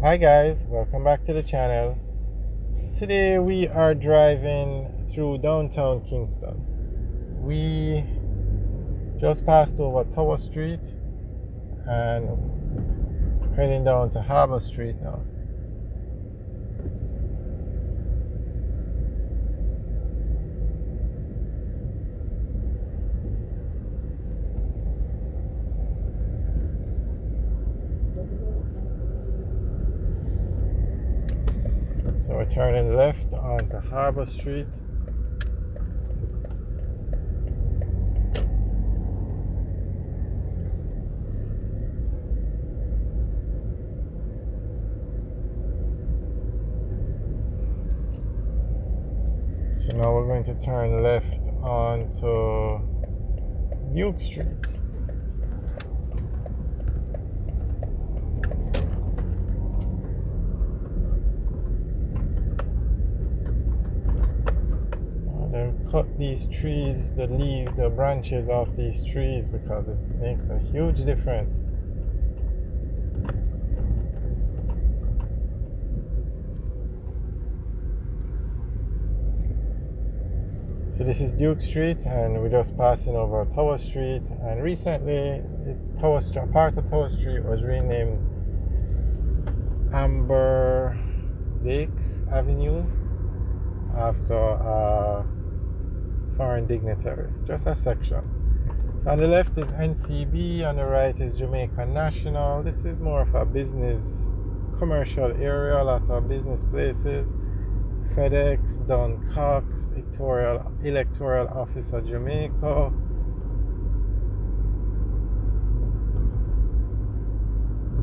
Hi guys, welcome back to the channel. Today we are driving through downtown Kingston. We just passed over Tower Street and heading down to Harbour Street now. So we're turning left onto Harbour Street. So now we're going to turn left onto Duke Street. They cut these trees, the branches off these trees because it makes a huge difference. So this is Duke Street and we're just passing over Tower Street, and recently part of Tower Street was renamed Amber Lake Avenue after a foreign dignitary, just a section. So on the left is NCB, on the right is Jamaica National. This is more of a business commercial area, a lot of business places. FedEx, Don Cox, Electoral Office of Jamaica.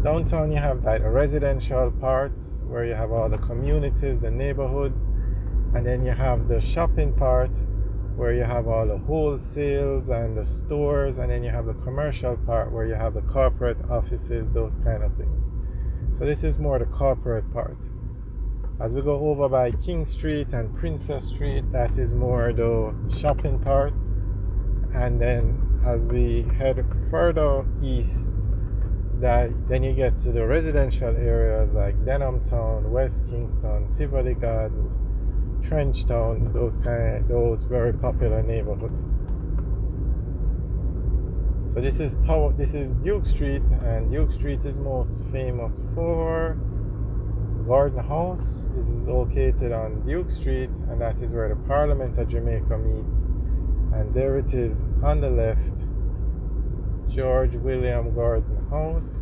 Downtown you have like the residential parts where you have all the communities, the neighborhoods, and then you have the shopping part where you have all the wholesales and the stores, and then you have the commercial part where you have the corporate offices, those kind of things. So this is more the corporate part. As we go over by King Street and Princess Street, that is more the shopping part. And then as we head further east, then you get to the residential areas like Denham Town, West Kingston, Tivoli Gardens, Trenchtown, those very popular neighborhoods. So this is Duke Street, and Duke Street is most famous for Gordon House. Is located on Duke Street, and that is where the Parliament of Jamaica meets. And there it is on the left, George William Gordon House.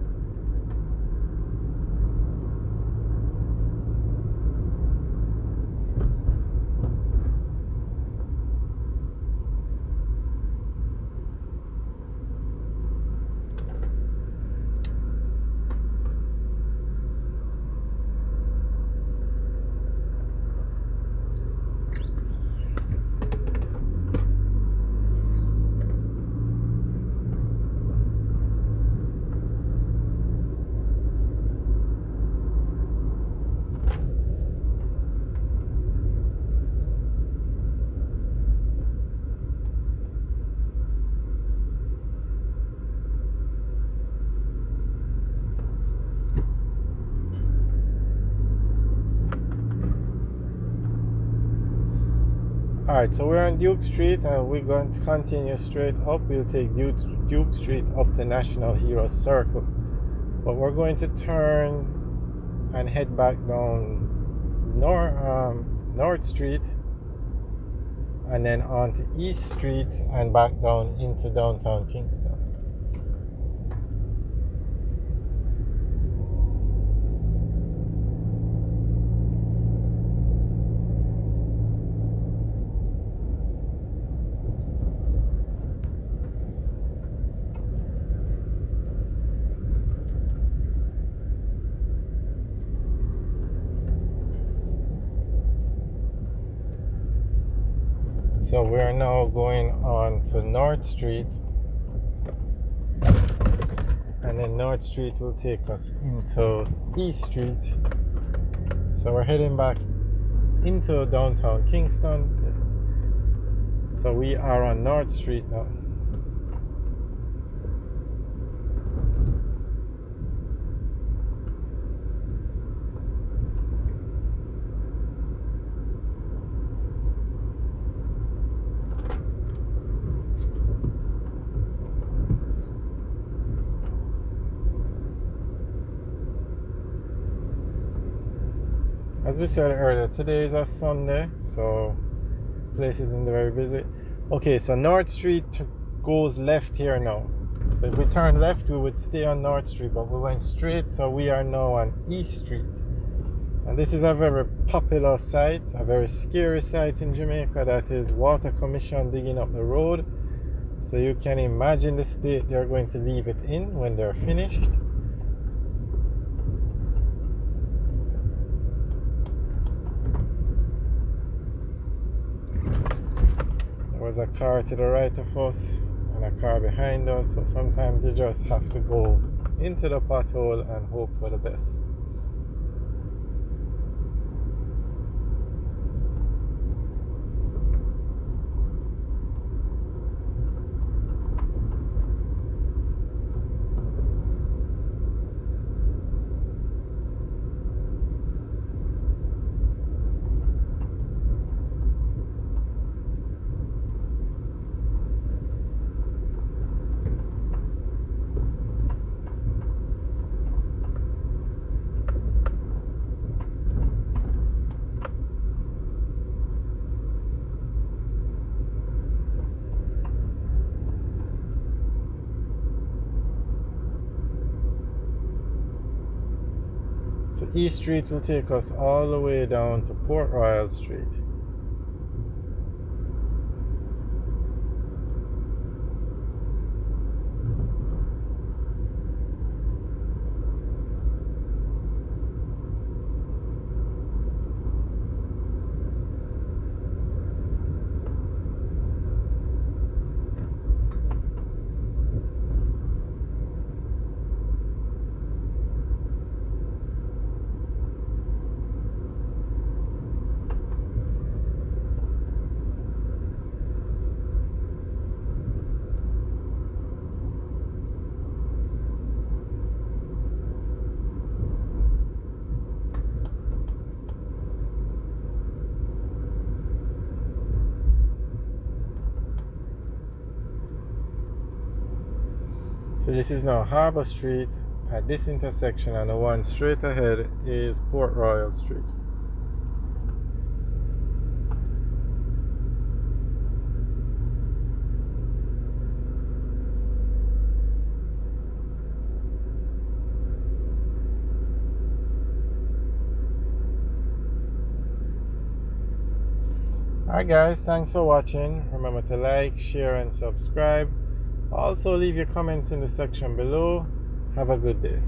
Alright, so we're on Duke Street and we're going to continue straight up. We'll take Duke Street up to National Hero Circle. But we're going to turn and head back down North Street and then on to East Street and back down into downtown Kingston. So we're now going on to North Street, and then North Street will take us into East Street. So we're heading back into downtown Kingston. So we are on North Street now. as we said earlier, today is a Sunday, so place isn't very busy. Okay, so North Street goes left here now. So if we turn left, we would stay on North Street, but we went straight, so we are now on East Street. And this is a very popular site, a very scary site in Jamaica, that is Water Commission digging up the road. So you can imagine the state they're going to leave it in when they're finished. There was a car to the right of us and a car behind us, so sometimes you just have to go into the pothole and hope for the best. So East Street will take us all the way down to Port Royal Street. So this is now Harbour Street at this intersection, and the one straight ahead is Port Royal Street. Alright guys, thanks for watching. Remember to like, share and subscribe. Also leave your comments in the section below. Have a good day.